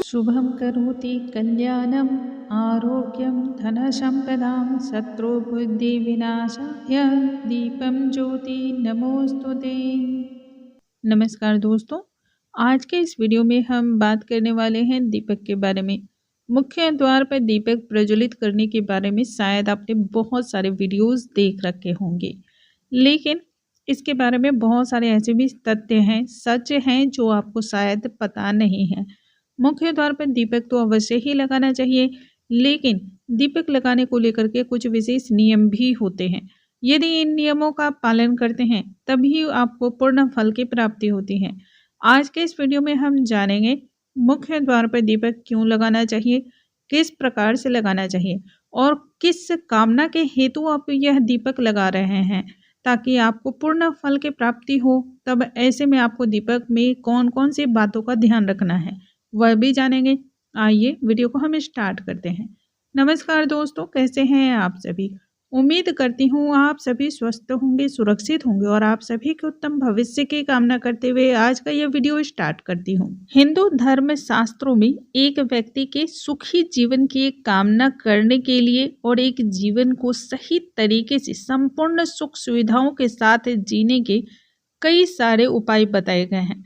शुभं करोति कल्याणम् आरोग्यं धनसम्पदां शत्रुबुद्धिविनाशाय दीपं ज्योति नमोस्तुते। नमस्कार दोस्तों, आज के इस वीडियो में हम बात करने वाले हैं दीपक के बारे में। मुख्य द्वार पर दीपक प्रज्वलित करने के बारे में शायद आपने बहुत सारे वीडियोस देख रखे होंगे, लेकिन इसके बारे में बहुत सारे ऐसे भी तथ्य हैं, सच हैं, जो आपको शायद पता नहीं है। मुख्य द्वार पर दीपक तो अवश्य ही लगाना चाहिए, लेकिन दीपक लगाने को लेकर के कुछ विशेष नियम भी होते हैं। यदि इन नियमों का पालन करते हैं तभी आपको पूर्ण फल की प्राप्ति होती है। आज के इस वीडियो में हम जानेंगे मुख्य द्वार पर दीपक क्यों लगाना चाहिए, किस प्रकार से लगाना चाहिए और किस कामना के हेतु आप यह दीपक लगा रहे हैं ताकि आपको पूर्ण फल की प्राप्ति हो। तब ऐसे में आपको दीपक में कौन कौन सी बातों का ध्यान रखना है वह भी जानेंगे। आइए वीडियो को हम स्टार्ट करते हैं। नमस्कार दोस्तों, कैसे हैं आप सभी। उम्मीद करती हूँ आप सभी स्वस्थ होंगे, सुरक्षित होंगे और आप सभी के उत्तम भविष्य की कामना करते हुए आज का यह वीडियो स्टार्ट करती हूँ। हिंदू धर्म शास्त्रों में एक व्यक्ति के सुखी जीवन की कामना करने के लिए और एक जीवन को सही तरीके से संपूर्ण सुख सुविधाओं के साथ जीने के कई सारे उपाय बताए गए हैं।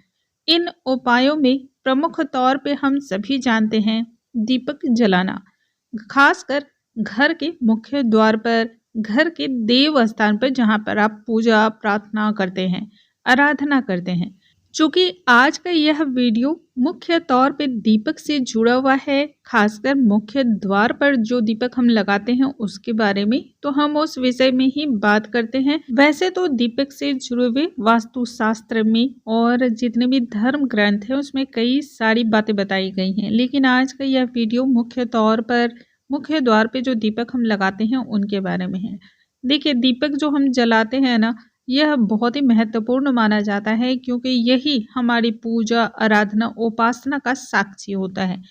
इन उपायों में प्रमुख तौर पे हम सभी जानते हैं दीपक जलाना, खासकर घर के मुख्य द्वार पर, घर के देव स्थान पर जहाँ पर आप पूजा प्रार्थना करते हैं, आराधना करते हैं। चूंकि आज का यह वीडियो मुख्य तौर पे दीपक से जुड़ा हुआ है, खासकर मुख्य द्वार पर जो दीपक हम लगाते हैं उसके बारे में, तो हम उस विषय में ही बात करते हैं। वैसे तो दीपक से जुड़े हुए वास्तु शास्त्र में और जितने भी धर्म ग्रंथ हैं उसमें कई सारी बातें बताई गई हैं, लेकिन आज का यह वीडियो मुख्य तौर पर मुख्य द्वार पे जो दीपक हम लगाते हैं उनके बारे में है। देखिए, दीपक जो हम जलाते हैं ना, यह बहुत ही महत्वपूर्ण माना जाता है क्योंकि यही हमारी पूजा, आराधना, उपासना का साक्षी होता है।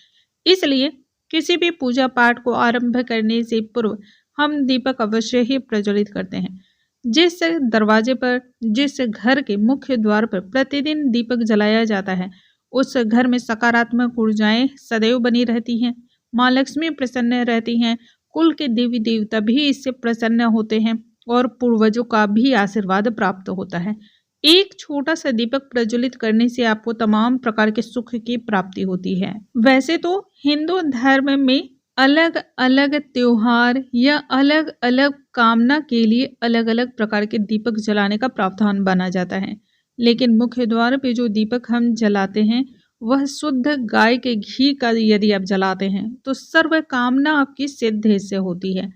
इसलिए किसी भी पूजा पाठ को आरंभ करने से पूर्व हम दीपक अवश्य ही प्रज्वलित करते हैं। जिस दरवाजे पर, जिस घर के मुख्य द्वार पर प्रतिदिन दीपक जलाया जाता है उस घर में सकारात्मक ऊर्जाएं सदैव बनी रहती हैं। माँ लक्ष्मी प्रसन्न रहती हैं, कुल के देवी देवता भी इससे प्रसन्न होते हैं और पूर्वजों का भी आशीर्वाद प्राप्त होता है। एक छोटा सा दीपक प्रज्वलित करने से आपको तमाम प्रकार के सुख की प्राप्ति होती है। वैसे तो हिंदू धर्म में अलग अलग त्योहार या अलग अलग कामना के लिए अलग अलग प्रकार के दीपक जलाने का प्रावधान बना जाता है, लेकिन मुख्य द्वार पे जो दीपक हम जलाते हैं वह शुद्ध गाय के घी का यदि आप जलाते हैं तो सर्व कामना आपकी सिद्ध इससे होती है।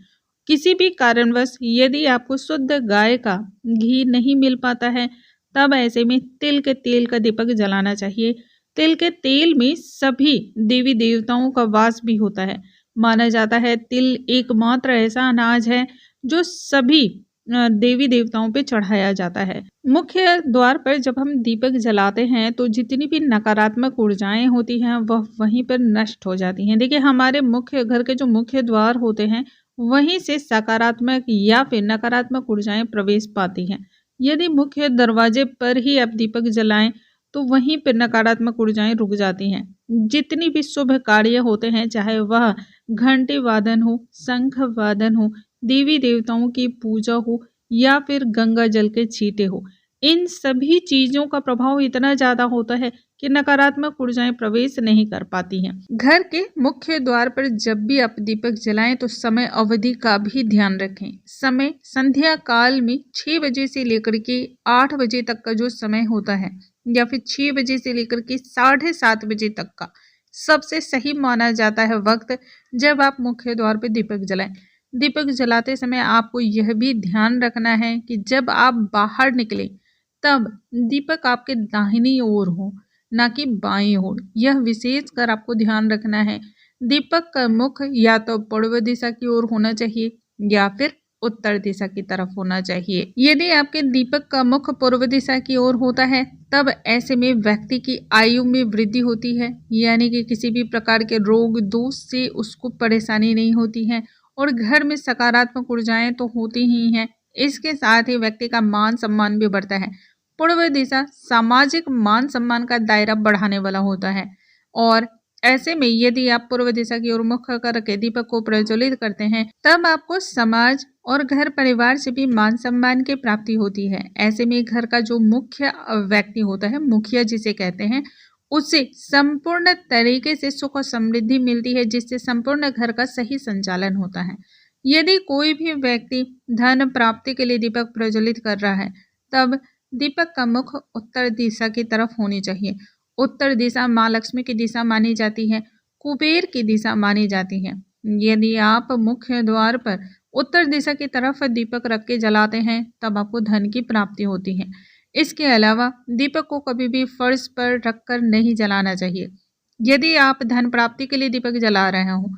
किसी भी कारणवश यदि आपको शुद्ध गाय का घी नहीं मिल पाता है तब ऐसे में तिल के तेल का दीपक जलाना चाहिए। तिल के तेल में सभी देवी देवताओं का वास भी होता है। माना जाता है तिल एकमात्र ऐसा अनाज है जो सभी देवी देवताओं पे चढ़ाया जाता है। मुख्य द्वार पर जब हम दीपक जलाते हैं तो जितनी भी नकारात्मक ऊर्जाएं होती हैं वह वहीं पर नष्ट हो जाती हैं। देखिए, हमारे मुख्य घर के जो मुख्य द्वार होते हैं वहीं से सकारात्मक या फिर नकारात्मक ऊर्जाएं प्रवेश पाती हैं। यदि मुख्य दरवाजे पर ही आप दीपक जलाएं तो वहीं पर नकारात्मक ऊर्जाएं रुक जाती हैं। जितनी भी शुभ कार्य होते हैं, चाहे वह घंटी वादन हो, शंख वादन हो, देवी देवताओं की पूजा हो या फिर गंगा जल के छींटे हो, इन सभी चीजों का प्रभाव इतना ज्यादा होता है कि नकारात्मक ऊर्जाएं प्रवेश नहीं कर पाती हैं। घर के मुख्य द्वार पर जब भी आप दीपक जलाएं तो समय अवधि का भी ध्यान रखें। समय संध्या काल में 6 बजे से लेकर के 8 बजे तक का जो समय होता है या फिर 6 बजे से लेकर के 7:30 बजे तक का सबसे सही माना जाता है वक्त जब आप मुख्य द्वार पर दीपक जलाएं। दीपक जलाते समय आपको यह भी ध्यान रखना है कि जब आप बाहर निकले तब दीपक आपके दाहिनी ओर हो, ना कि बाईं ओर। यह विशेष कर आपको ध्यान रखना है। दीपक का मुख या तो पूर्व दिशा की ओर होना चाहिए या फिर उत्तर दिशा की तरफ होना चाहिए। यदि आपके दीपक का मुख पूर्व दिशा की ओर होता है तब ऐसे में व्यक्ति की आयु में वृद्धि होती है, यानी कि किसी भी प्रकार के रोग दोष से उसको परेशानी नहीं होती है और घर में सकारात्मक ऊर्जाएं तो होती ही हैं। इसके साथ ही व्यक्ति का मान सम्मान भी बढ़ता है। पूर्व दिशा सामाजिक मान सम्मान का दायरा बढ़ाने वाला होता है और ऐसे में यदि आप पूर्व दिशा की ओर मुख करके दीपक को प्रज्वलित करते हैं तब आपको समाज और घर परिवार से भी मान सम्मान की प्राप्ति होती है। ऐसे में घर का जो मुख्य व्यक्ति होता है, मुखिया जिसे कहते हैं, उससे संपूर्ण तरीके से सुख और समृद्धि मिलती है, जिससे संपूर्ण घर का सही संचालन होता है। यदि कोई भी व्यक्ति धन प्राप्ति के लिए दीपक प्रज्वलित कर रहा है तब दीपक का मुख उत्तर दिशा की तरफ होनी चाहिए। उत्तर दिशा माँ लक्ष्मी की दिशा मानी जाती है, कुबेर की दिशा मानी जाती है। यदि आप मुख्य द्वार पर उत्तर दिशा की तरफ दीपक रख के जलाते हैं तब आपको धन की प्राप्ति होती है। इसके अलावा दीपक को कभी भी फर्श पर रखकर नहीं जलाना चाहिए। यदि आप धन प्राप्ति के लिए दीपक जला रहे हो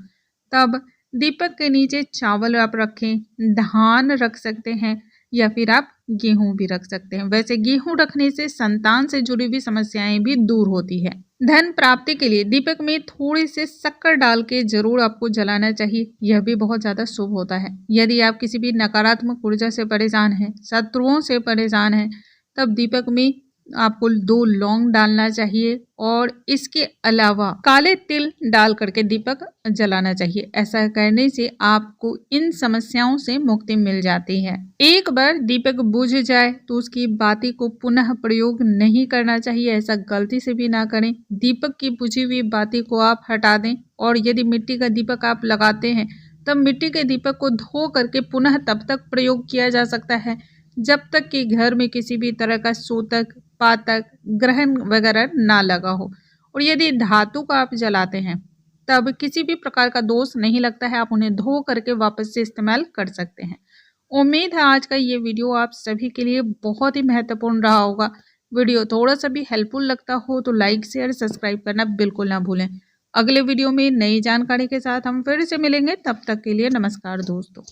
तब दीपक के नीचे चावल आप रखें, धान रख सकते हैं या फिर आप गेहूं भी रख सकते हैं। वैसे गेहूं रखने से संतान से जुड़ी हुई समस्याएं भी दूर होती है। धन प्राप्ति के लिए दीपक में थोड़ी से शक्कर डाल के जरूर आपको जलाना चाहिए, यह भी बहुत ज्यादा शुभ होता है। यदि आप किसी भी नकारात्मक ऊर्जा से परेशान हैं, शत्रुओं से परेशान हैं, तब दीपक में आपको 2 लौंग डालना चाहिए और इसके अलावा काले तिल डाल करके दीपक जलाना चाहिए। ऐसा करने से आपको इन समस्याओं से मुक्ति मिल जाती है। एक बार दीपक बुझ जाए तो उसकी बाती को पुनः प्रयोग नहीं करना चाहिए, ऐसा गलती से भी ना करें। दीपक की बुझी हुई बाती को आप हटा दें और यदि मिट्टी का दीपक आप लगाते हैं तब मिट्टी के दीपक को धो करके पुनः तब तक प्रयोग किया जा सकता है जब तक कि घर में किसी भी तरह का सूतक, पातक, ग्रहण वगैरह ना लगा हो। और यदि धातु का आप जलाते हैं तब किसी भी प्रकार का दोष नहीं लगता है, आप उन्हें धो करके वापस से इस्तेमाल कर सकते हैं। उम्मीद है आज का ये वीडियो आप सभी के लिए बहुत ही महत्वपूर्ण रहा होगा। वीडियो थोड़ा सा भी हेल्पफुल लगता हो तो लाइक, शेयर, सब्सक्राइब करना बिल्कुल ना भूलें। अगले वीडियो में नई जानकारी के साथ हम फिर से मिलेंगे, तब तक के लिए नमस्कार दोस्तों।